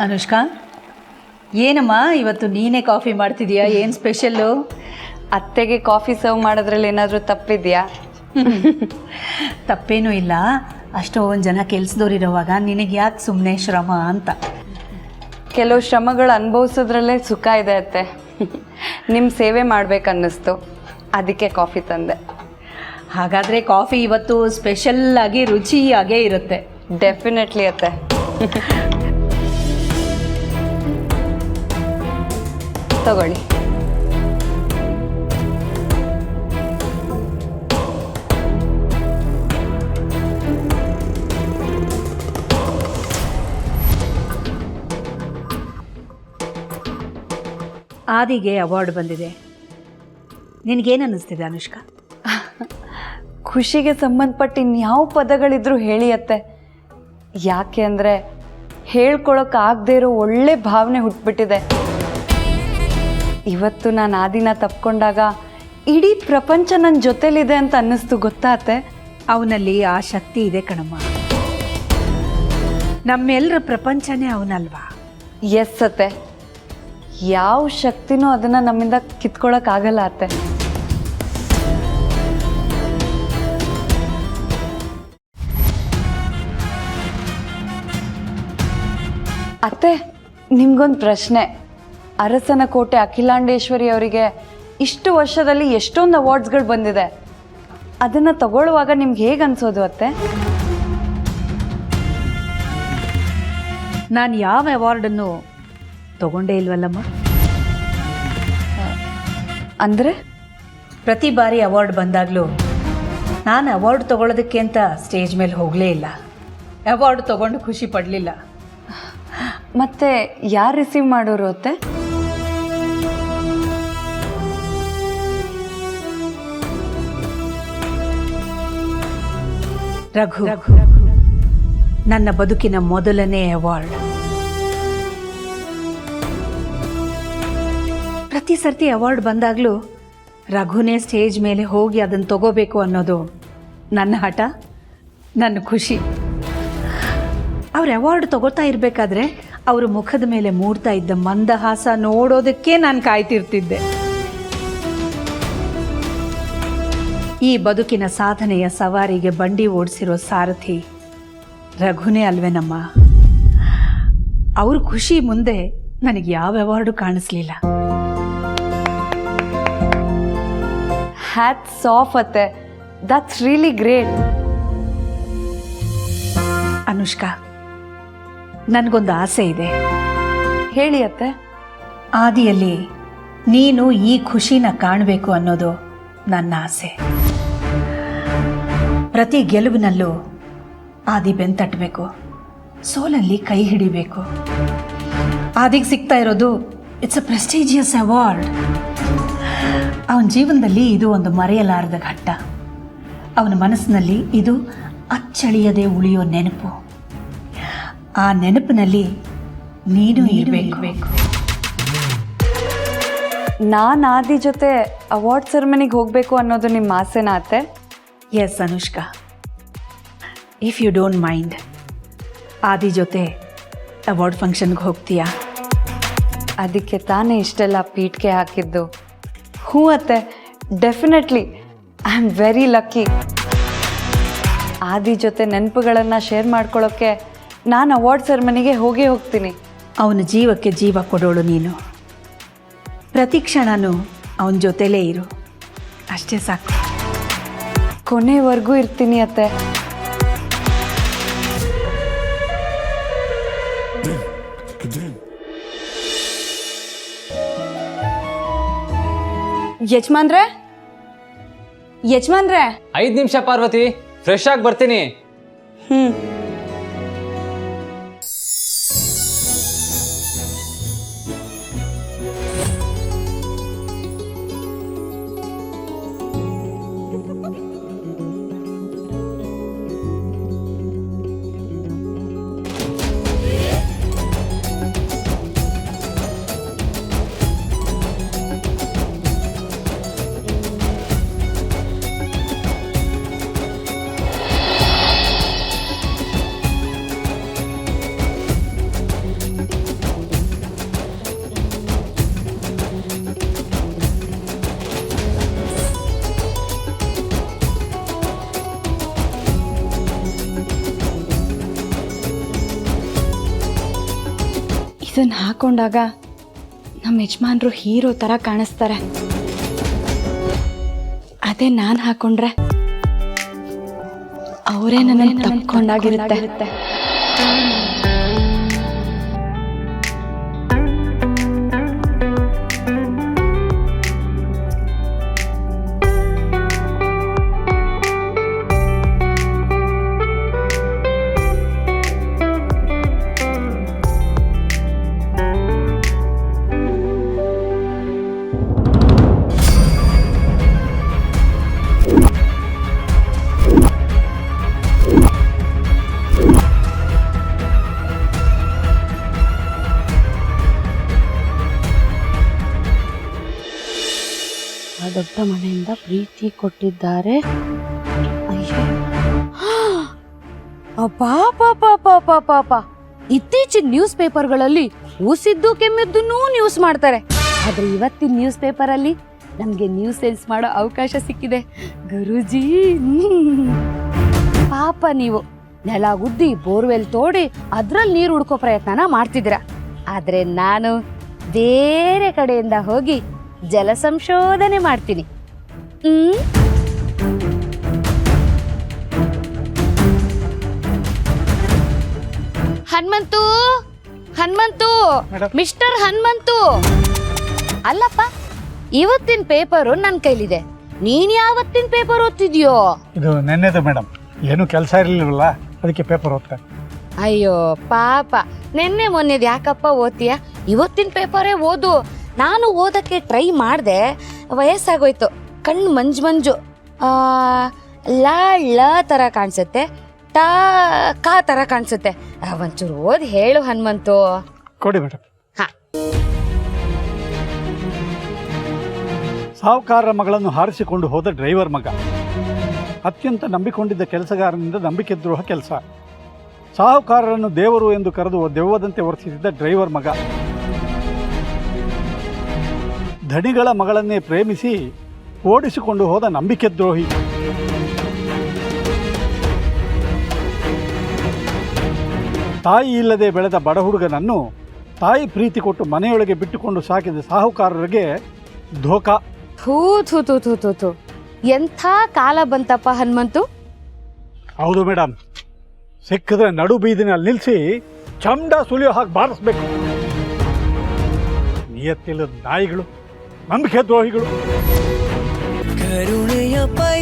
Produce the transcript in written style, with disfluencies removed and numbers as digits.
ಅನುಷ್ಕಾ, ಏನಮ್ಮ ಇವತ್ತು ನೀನೇ ಕಾಫಿ ಮಾಡ್ತಿದೀಯಾ? ಏನು ಸ್ಪೆಷಲ್ಲು? ಅತ್ತೆಗೆ ಕಾಫಿ ಸರ್ವ್ ಮಾಡೋದ್ರಲ್ಲಿ ಏನಾದರೂ ತಪ್ಪಿದೆಯಾ? ತಪ್ಪೇನೂ ಇಲ್ಲ. ಅಷ್ಟೊಂದು ಜನ ಕೆಲಸದವ್ರಿರೋವಾಗ ನಿನಗೆ ಯಾಕೆ ಸುಮ್ಮನೆ ಶ್ರಮ ಅಂತ. ಕೆಲವು ಶ್ರಮಗಳು ಅನುಭವಿಸೋದ್ರಲ್ಲೇ ಸುಖ ಇದೆ ಅತ್ತೆ. ನಿಮ್ಮ ಸೇವೆ ಮಾಡ್ಬೇಕನ್ನಿಸ್ತು, ಅದಕ್ಕೆ ಕಾಫಿ ತಂದೆ. ಹಾಗಾದರೆ ಕಾಫಿ ಇವತ್ತು ಸ್ಪೆಷಲ್ಲಾಗಿ ರುಚಿಯಾಗೇ ಇರುತ್ತೆ. ಡೆಫಿನೆಟ್ಲಿ ಅತ್ತೆ. ತಗೊಳ್ಳಿ. ಆದಿಗೆ ಅವಾರ್ಡ್ ಬಂದಿದೆ, ನಿನಗೇನು ಅನ್ನಿಸ್ತಿದೆ ಅನುಷ್ಕಾ? ಖುಷಿಗೆ ಸಂಬಂಧಪಟ್ಟ ಇನ್ಯಾವ ಪದಗಳಿದ್ರು ಹೇಳಿ ಅತ್ತೆ. ಯಾಕೆ ಅಂದರೆ ಹೇಳ್ಕೊಳಕ್ಕಾಗದೇ ಇರೋ ಒಳ್ಳೆ ಭಾವನೆ ಹುಟ್ಬಿಟ್ಟಿದೆ. ಇವತ್ತು ನಾನು ಆದಿನ ತಪ್ಕೊಂಡಾಗ ಇಡೀ ಪ್ರಪಂಚ ನನ್ನ ಜೊತೆಲಿದೆ ಅಂತ ಅನ್ನಿಸ್ತು, ಗೊತ್ತಾತೆ? ಅವನಲ್ಲಿ ಆ ಶಕ್ತಿ ಇದೆ ಕಣಮ್ಮ. ನಮ್ಮೆಲ್ಲರ ಪ್ರಪಂಚನೇ ಅವನಲ್ವಾ? ಎಸ್ ಅತ್ತೆ, ಯಾವ ಶಕ್ತಿನೂ ಅದನ್ನು ನಮ್ಮಿಂದ ಕಿತ್ಕೊಳ್ಳೋಕ್ಕಾಗಲ್ಲ ಅತ್ತೆ. ಅತ್ತೆ, ನಿಮ್ಗೊಂದು ಪ್ರಶ್ನೆ. ಅರಸನ ಕೋಟೆ ಅಖಿಲಾಂಡೇಶ್ವರಿ ಅವರಿಗೆ ಇಷ್ಟು ವರ್ಷದಲ್ಲಿ ಎಷ್ಟೊಂದು ಅವಾರ್ಡ್ಸ್ಗಳು ಬಂದಿದೆ. ಅದನ್ನು ತಗೊಳ್ಳುವಾಗ ನಿಮ್ಗೆ ಹೇಗೆ ಅನ್ಸೋದು ಅತ್ತೆ? ನಾನು ಯಾವ ಅವಾರ್ಡನ್ನು ತಗೊಂಡೇ ಇಲ್ವಲ್ಲಮ್ಮ. ಅಂದರೆ ಪ್ರತಿ ಬಾರಿ ಅವಾರ್ಡ್ ಬಂದಾಗಲೂ ನಾನು ಅವಾರ್ಡ್ ತಗೊಳ್ಳೋದಕ್ಕೆ ಅಂತ ಸ್ಟೇಜ್ ಮೇಲೆ ಹೋಗಲೇ ಇಲ್ಲ. ಅವಾರ್ಡ್ ತಗೊಂಡು ಖುಷಿ ಪಡಲಿಲ್ಲ. ಮತ್ತೆ ಯಾರು ರಿಸೀವ್ ಮಾಡೋರು ಅತ್ತೆ? ರಘು. ನನ್ನ ಬದುಕಿನ ಮೊದಲನೇ ಅವಾರ್ಡ್. ಪ್ರತಿ ಸರ್ತಿ ಅವಾರ್ಡ್ ಬಂದಾಗಲೂ ರಘುನೇ ಸ್ಟೇಜ್ ಮೇಲೆ ಹೋಗಿ ಅದನ್ನು ತಗೋಬೇಕು ಅನ್ನೋದು ನನ್ನ ಹಠ, ನನ್ನ ಖುಷಿ. ಅವ್ರು ಅವಾರ್ಡ್ ತಗೋತಾ ಇರಬೇಕಾದ್ರೆ ಅವ್ರ ಮುಖದ ಮೇಲೆ ಮೂಡ್ತಾ ಇದ್ದ ಮಂದಹಾಸ ನೋಡೋದಕ್ಕೆ ನಾನು ಕಾಯ್ತಿರ್ತಿದ್ದೆ. ಈ ಬದುಕಿನ ಸಾಧನೆಯ ಸವಾರಿಗೆ ಬಂಡಿ ಓಡಿಸಿರೋ ಸಾರಥಿ ರಘುನೇ ಅಲ್ವೇನಮ್ಮ. ಅವ್ರ ಖುಷಿ ಮುಂದೆ ನನಗೆ ಯಾವ ಅವಾರ್ಡು ಕಾಣಿಸ್ಲಿಲ್ಲ. ಹ್ಯಾಟ್ಸ್ ಆಫ್ ಅತ್ತೆ, ದಟ್ಸ್ ರಿಯಲಿ ಗ್ರೇಟ್. ಅನುಷ್ಕಾ, ನನಗೊಂದು ಆಸೆ ಇದೆ. ಹೇಳಿ ಅತ್ತೆ. ಆದಿಯಲ್ಲಿ ನೀನು ಈ ಖುಷಿನ ಕಾಣಬೇಕು ಅನ್ನೋದು ನನ್ನ ಆಸೆ. ಪ್ರತಿ ಗೆಲುವಿನಲ್ಲೂ ಆದಿ ಬೆಂತಟ್ಟಬೇಕು, ಸೋಲಲ್ಲಿ ಕೈ ಹಿಡಿಬೇಕು. ಆದಿಗೆ ಸಿಗ್ತಾ ಇರೋದು ಇಟ್ಸ್ ಅ ಪ್ರೆಸ್ಟೀಜಿಯಸ್ ಅವಾರ್ಡ್. ಅವನ ಜೀವನದಲ್ಲಿ ಇದು ಒಂದು ಮರೆಯಲಾರದ ಘಟ್ಟ. ಅವನ ಮನಸ್ಸಿನಲ್ಲಿ ಇದು ಅಚ್ಚಳಿಯದೆ ಉಳಿಯೋ ನೆನಪು. ಆ ನೆನಪಿನಲ್ಲಿ ನೀನು ಇರಬೇಕು. ನಾನು ಆದಿ ಜೊತೆ ಅವಾರ್ಡ್ ಸೆರೆಮನಿಗೆ ಹೋಗಬೇಕು ಅನ್ನೋದು ನಿಮ್ಮ ಆಸೆನಾ ಅತ್ತೆ? Yes Anushka, if you don't mind, Adi ಜೊತೆ ಅವಾರ್ಡ್ ಫಂಕ್ಷನ್ಗೆ ಹೋಗ್ತೀಯಾ? ಅದಕ್ಕೆ ತಾನೇ ಇಷ್ಟೆಲ್ಲ ಪೀಠಕ್ಕೆ ಹಾಕಿದ್ದು. ಹ್ಞೂ ಅತ್ತೆ, definitely. I am very lucky. ಆದಿ ಜೊತೆ ನೆನಪುಗಳನ್ನು ಶೇರ್ ಮಾಡ್ಕೊಳ್ಳೋಕ್ಕೆ ನಾನು ಅವಾರ್ಡ್ ಸೆರೆಮನಿಗೆ ಹೋಗ್ತೀನಿ. ಅವನ ಜೀವಕ್ಕೆ ಜೀವ ಕೊಡೋಳು ನೀನು. ಪ್ರತಿ ಕ್ಷಣನೂ ಅವನ ಜೊತೆಲೇ ಇರು, ಅಷ್ಟೇ ಸಾಕು. ಕೊನೆವರೆಗೂ ಇರ್ತೀನಿ ಅತ್ತೆ. ಯಜಮಾನ್ರೆ, 5 ನಿಮಿಷ ಪಾರ್ವತಿ, ಫ್ರೆಶ್ ಆಗಿ ಬರ್ತೀನಿ. ಇದನ್ನು ಹಾಕೊಂಡಾಗ ನಮ್ಮ ಯಜಮಾನ್ರು ಹೀರೋ ಥರ ಕಾಣಿಸ್ತಾರೆ. ಅದೇ ನಾನು ಹಾಕೊಂಡ್ರೆ ಅವರೇ ನನ್ನ ತಪ್ಕೊಂಡಾಗಿರುತ್ತೆ. ದೊಡ್ಡ ಮನೆಯಿಂದ ಪ್ರೀತಿ ಕೊಟ್ಟಿದ್ದಾರೆ. ಪಾಪ ಇತ್ತೀಚಿನ ನ್ಯೂಸ್ ಪೇಪರ್ಗಳಲ್ಲಿ ಉಸಿದ್ದು ಕೆಮ್ಮಿದ್ದನ್ನೂ ನ್ಯೂಸ್ ಮಾಡ್ತಾರೆ. ಆದ್ರೆ ಇವತ್ತಿನ ನ್ಯೂಸ್ ಪೇಪರ್ ಅಲ್ಲಿ ನಮ್ಗೆ ನ್ಯೂಸ್ ಸೇಲ್ಸ್ ಮಾಡೋ ಅವಕಾಶ ಸಿಕ್ಕಿದೆ ಗುರೂಜಿ. ಪಾಪ ನೀವು ನೆಲ ಗುದ್ದಿ ಬೋರ್ವೆಲ್ ತೋಡಿ ಅದ್ರಲ್ಲಿ ನೀರು ಹುಡ್ಕೋ ಪ್ರಯತ್ನನ ಮಾಡ್ತಿದ್ದೀರಾ. ಆದ್ರೆ ನಾನು ಬೇರೆ ಕಡೆಯಿಂದ ಹೋಗಿ ಜಲ ಸಂಶೋಧನೆ ಮಾಡ್ತೀನಿ. ಹನುಮಂತು, ಹನುಮಂತು, ಮಿಸ್ಟರ್ ಹನುಮಂತು. ಅಲ್ಲಪ್ಪ, ಇವತ್ತಿನ ಪೇಪರು ನನ್ನ ಕೈಲಿದೆ. ನೀನ್ ಯಾವತ್ತಿನ ಪೇಪರ್ ಓದ್ತಿದ್ಯೋ? ಇದು ನೆನ್ನೆದು ಮೇಡಮ್, ಏನು ಕೆಲಸ ಇರಲಿಲ್ವಲ್ಲ, ಅದಕ್ಕೆ ಪೇಪರ್ ಓದ್ತಾ. ಅಯ್ಯೋ ಪಾಪ, ನೆನ್ನೆ ಮೊನ್ನೆದು ಯಾಕಪ್ಪ ಓದ್ತೀಯ? ಇವತ್ತಿನ ಪೇಪರೇ ಓದು. ನಾನು ಓದಕ್ಕೆ ಟ್ರೈ ಮಾಡಿದೆ, ವಯಸ್ಸಾಗೋಯ್ತು, ಕಣ್ಣು ಮಂಜು. ಲ ಳ ಥರ ಕಾಣಿಸುತ್ತೆ, ಟ ಕ ಥರ ಕಾಣಿಸುತ್ತೆ. ಒಂಚೂರು ಓದಿ ಹೇಳು ಹನುಮಂತು. ಕೊಡಿ ಮೇಡಮ್. ಹಾ. ಸಾಹುಕಾರರ ಮಗಳನ್ನು ಹಾರಿಸಿಕೊಂಡು ಹೋದ ಡ್ರೈವರ್ ಮಗ. ಅತ್ಯಂತ ನಂಬಿಕೊಂಡಿದ್ದ ಕೆಲಸಗಾರನಿಂದ ನಂಬಿಕೆ ದ್ರೋಹ ಕೆಲಸ. ಸಾಹುಕಾರರನ್ನು ದೇವರು ಎಂದು ಕರೆದು ದೆವ್ವದಂತೆ ವರ್ತಿಸಿದ್ದ ಡ್ರೈವರ್ ಮಗ. ಧಣಿಗಳ ಮಗಳನ್ನೇ ಪ್ರೇಮಿಸಿ ಓಡಿಸಿಕೊಂಡು ಹೋದ ನಂಬಿಕೆ ದ್ರೋಹಿ. ತಾಯಿ ಇಲ್ಲದೆ ಬೆಳೆದ ಬಡ ಹುಡುಗನನ್ನು ತಾಯಿ ಪ್ರೀತಿ ಕೊಟ್ಟು ಮನೆಯೊಳಗೆ ಬಿಟ್ಟುಕೊಂಡು ಸಾಕಿದ ಸಾಹುಕಾರರಿಗೆ ಧೋಕಾ. ಥೂ ಥೂ ಥೂ ಥೂ ಥೂ ಥೂ, ಎಂಥ ಕಾಲ ಬಂತಪ್ಪ ಹನುಮಂತು. ಹೌದು ಮೇಡಮ್, ಸಿಕ್ಕಿದ್ರೆ ನಡು ಬೀದಿನಲ್ಲಿ ನಿಲ್ಲಿಸಿ ಚಂಡ ಸುಲಿಯೋ ಹಾಗೆ ಬಾರಿಸ್ಬೇಕು. ನಿಯತ್ತಿಲ್ಲದ ನಾಯಿಗಳು, ನಂಬಿಕೆ ದ್ರೋಹಿಗಳು. ಕರುಣೆಯ ಪೈ